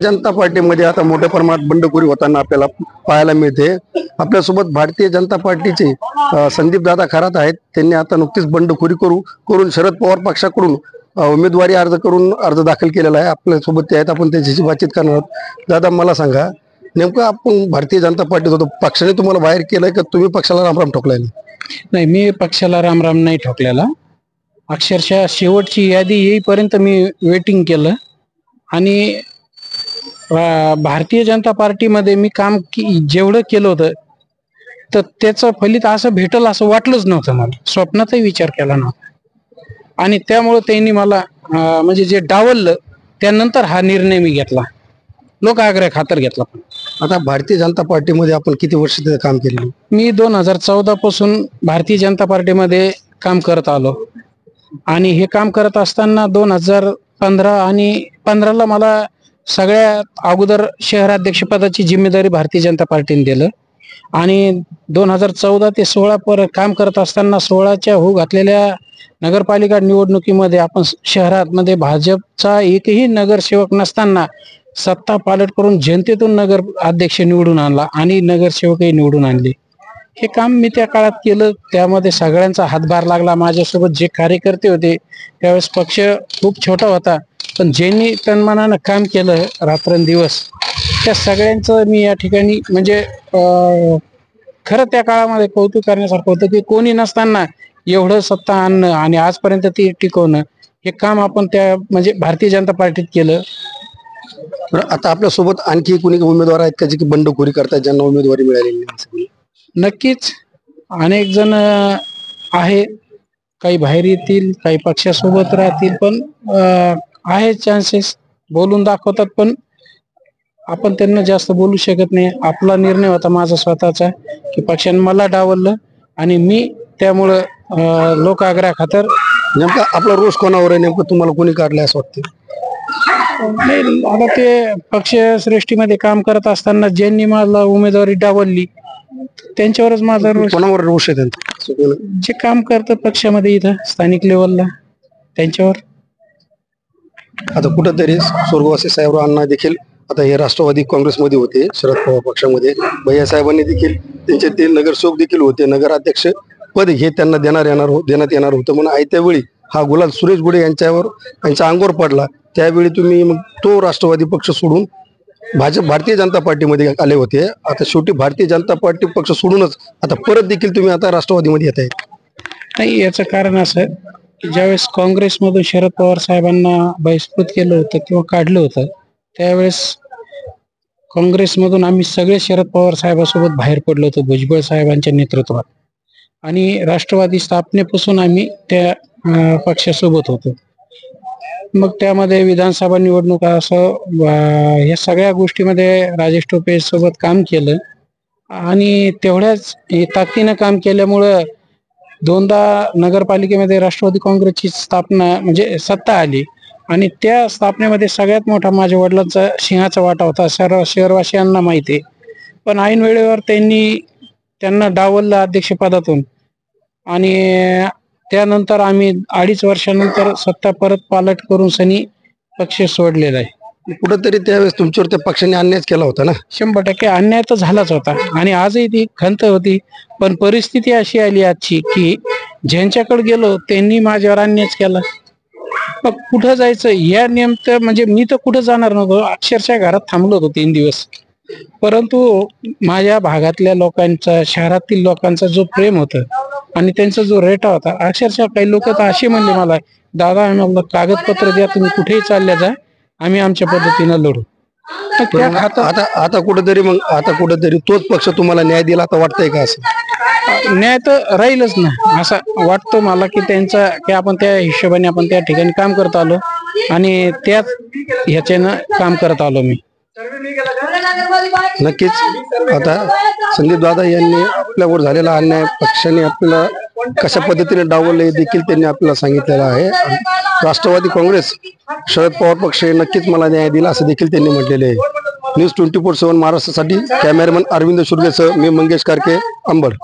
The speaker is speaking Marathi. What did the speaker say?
जनता पार्टीमध्ये आता मोठ्या प्रमाणात बंडखोरी होताना आपल्याला पाहायला मिळते। आपल्यासोबत भारतीय जनता पार्टीचे संदीप दादा खरात आहेत। त्यांनी आता नुकतीच बंडखोरी करून शरद पवार पक्षाकडून उमेदवारी अर्ज दाखल केलेला आहे। आपल्यासोबत ते आहेत, आपण त्यांच्याशी बातचीत करणार आहोत। दादा, मला सांगा, नेमकं आपण भारतीय जनता पार्टीत होतो, पक्षाने तुम्हाला बाहेर केलंय का तुम्ही पक्षाला रामराम ठोकलाय? नाही, मी पक्षाला रामराम नाही ठोकलेला। अक्षरशः शेवटची यादी येईपर्यंत मी वेटिंग केलं आणि भारतीय जनता पार्टीमध्ये मी काम जेवढं केलं होतं तर त्याचं फलित असं भेटल असं वाटलंच नव्हतं। मला स्वप्नातही विचार केला नव्हता आणि त्यामुळे त्यांनी मला म्हणजे जे डावललं, त्यानंतर हा निर्णय मी घेतला, लोक आग्रह खातर घेतला। पण आता भारतीय जनता पार्टीमध्ये आपण किती वर्ष काम केलं? मी 2014 पासून भारतीय जनता पार्टीमध्ये काम करत आलो आणि हे काम करत असताना 2015 आणि 15ला मला सगळ्यात अगोदर शहराध्यक्ष पदाची जिम्मेदारी भारतीय जनता पार्टीने दिलं आणि 2014 ते 16 काम करत असताना 16च्या होऊ घातलेल्या नगरपालिका निवडणुकीमध्ये आपण शहरामध्ये भाजपचा एकही नगरसेवक नसताना सत्ता पालट करून जनतेतून नगर अध्यक्ष निवडून आणला आणि नगरसेवकही निवडून आणले। हे काम मी त्या काळात केलं, त्यामध्ये सगळ्यांचा हातभार लागला। माझ्यासोबत जे कार्यकर्ते होते, त्यावेळेस पक्ष खूप छोटा होता, पण ज्यांनी तन्मनानं काम केलं रात्रंदिवस, त्या सगळ्यांचं मी या ठिकाणी म्हणजे खरं त्या काळामध्ये कौतुक करण्यासारखं होतं की कोणी नसताना एवढं सत्ता आणणं आणि आजपर्यंत ती टिकवणं, हे काम आपण त्या म्हणजे भारतीय जनता पार्टीत केलं। आता आपल्यासोबत आणखी कोणी उमेदवार आहेत का जे की बंडखोरी करतात, ज्यांना उमेदवारी मिळालेली नाही? नक्कीच अनेक जण आहे, काही बाहेर येतील, काही पक्षासोबत राहतील, पण आहे चान्सेस, बोलून दाखवतात, पण आपण त्यांना जास्त बोलू शकत नाही। आपला निर्णय होता माझा स्वतःचा की पक्षाने मला डावललं आणि मी त्यामुळं लोक आग्रह खातर। नेमका आपला रोष कोणावर आहे? नेमकं तुम्हाला कोणी काढलंय असं वाटतं? नाही, आता ते पक्ष श्रेष्ठीमध्ये काम करत असताना ज्यांनी मला उमेदवारी डावलली त्यांच्यावरच माझा रोष। कोणावर रोष आहे त्यांचा? जे काम करतं पक्षामध्ये इथं स्थानिक लेवलला, त्यांच्यावर। आता कुठंतरी स्वर्गवासी साहेबराव अण्णा देखील आता हे राष्ट्रवादी काँग्रेसमध्ये होते, शरद पवार पक्षामध्ये। भैया साहेबांनी देखील त्यांचे ते नगरसेवक देखील होते, नगराध्यक्ष पद हे त्यांना देण्यात येणार होतं, म्हणून आयत्या वेळी हा गुलाल सुरेश गुडे यांच्या अंगावर पडला। त्यावेळी तुम्ही मग तो राष्ट्रवादी पक्ष सोडून भारतीय जनता पार्टीमध्ये आले होते। आता शेवटी भारतीय जनता पार्टी पक्ष सोडूनच आता परत देखील तुम्ही आता राष्ट्रवादीमध्ये येत आहेत? नाही, याचं कारण असं की ज्यावेळेस काँग्रेसमधून शरद पवार साहेबांना बहिष्कृत केलं होतं किंवा काढलं होतं, त्यावेळेस काँग्रेसमधून आम्ही सगळे शरद पवार साहेबांसोबत बाहेर पडलो होतो, भुजबळ साहेबांच्या नेतृत्वात, आणि राष्ट्रवादी स्थापनेपासून आम्ही त्या पक्षासोबत होतो। मग त्यामध्ये विधानसभा निवडणुका असं या सगळ्या गोष्टीमध्ये राजेश टोपे सोबत काम केलं आणि तेवढ्याच ताकदीनं काम केल्यामुळं 2दा नगरपालिकेमध्ये राष्ट्रवादी काँग्रेसची स्थापना म्हणजे सत्ता आली आणि त्या स्थापनेमध्ये सगळ्यात मोठा माझ्या वडिलांचा सिंहाचा वाटा होता, सर्व शहरवासियांना माहिती आहे। पण ऐन वेळेवर त्यांना डावललं अध्यक्षपदातून आणि त्यानंतर आम्ही 2.5 वर्षानंतर सत्ता परत पालट करून सनी पक्ष सोडलेला आहे। कुठंतरी त्यावेळेस तुमच्यावर त्या पक्षाने अन्याय केला होता ना? 100% अन्याय तर झालाच होता आणि आजही ती खंत होती, पण परिस्थिती अशी आली आजची की ज्यांच्याकडे गेलो त्यांनी माझ्यावर अन्याय केला। मग कुठं जायचं या नेमकं म्हणजे मी तर कुठं जाणार नव्हतो, अक्षरशः घरात थांबलो होतो 3 दिवस, परंतु माझ्या भागातल्या लोकांचा, शहरातील लोकांचा जो प्रेम होतं आणि त्यांचा जो रेटा होता, अक्षरशः काही लोक तर असे म्हणले मला, दादा आम्हाला कागदपत्र द्या, तुम्ही कुठेही चालल्या जा, आम्ही आमच्या पद्धतीनं लढू। आता कुठेतरी तोच पक्ष तुम्हाला न्याय दिला आता वाटतंय का? असं न्याय तर राहीलच ना, असं वाटतं मला की आपण त्या हिशोबाने आपण त्या ठिकाणी काम करत आलो आणि त्याच ह्याच्यानं काम करत आलो मी। नक्कीच आता संदीप दादा यांनी आपल्यावर झालेला अन्याय, पक्षाने आपल्याला कशा पद्धतीने डावलले देखील त्यांनी आपल्याला सांगितलेलं आहे। राष्ट्रवादी काँग्रेस, शरद पवार पक्ष नक्कीच मला न्याय दिला असं देखील त्यांनी म्हटलेले आहे। न्यूज 24/7 महाराष्ट्रासाठी कॅमेरामॅन अरविंद शुर्गेसह मी मंगेश कारके, अंबड।